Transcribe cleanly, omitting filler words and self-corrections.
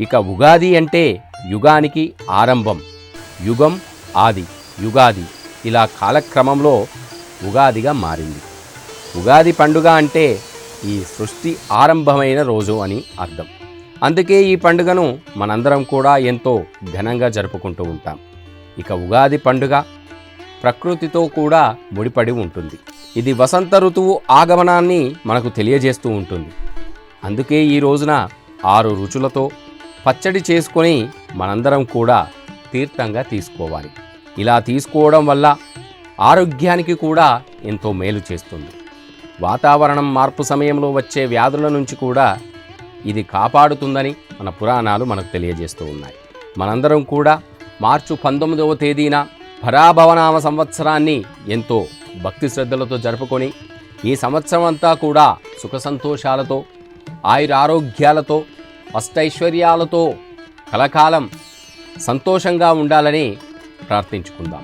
ఇక ఉగాది అంటే యుగానికి ఆరంభం, యుగం ఆది, యుగాది ఇలా కాలక్రమంలో ఉగాదిగా మారింది. ఉగాది పండుగ అంటే ఈ సృష్టి ఆరంభమైన రోజు అని అర్థం. అందుకే ఈ పండుగను మనందరం కూడా ఎంతో ఘనంగా జరుపుకుంటూ ఉంటాం. ఇక ఉగాది పండుగ ప్రకృతితో కూడా ముడిపడి ఉంటుంది. ఇది వసంత ఋతువు ఆగమనాన్ని మనకు తెలియజేస్తూ ఉంటుంది. అందుకే ఈ రోజున 6 రుచులతో పచ్చడి చేసుకొని మనందరం కూడా తీర్థంగా తీసుకోవాలి. ఇలా తీసుకోవడం వల్ల ఆరోగ్యానికి కూడా ఎంతో మేలు చేస్తుంది. వాతావరణం మార్పు సమయంలో వచ్చే వ్యాధుల నుంచి కూడా ఇది కాపాడుతుందని మన పురాణాలు మనకు తెలియజేస్తూ ఉన్నాయి. మనందరం కూడా మార్చి 19వ తేదీన పరాభవనామ సంవత్సరాన్ని ఎంతో భక్తి శ్రద్ధలతో జరుపుకొని ఈ సంవత్సరం అంతా కూడా సుఖ సంతోషాలతో, ఆయురారోగ్యాలతో, అష్టైశ్వర్యాలతో కలకాలం సంతోషంగా ఉండాలని ప్రార్థించుకుందాం.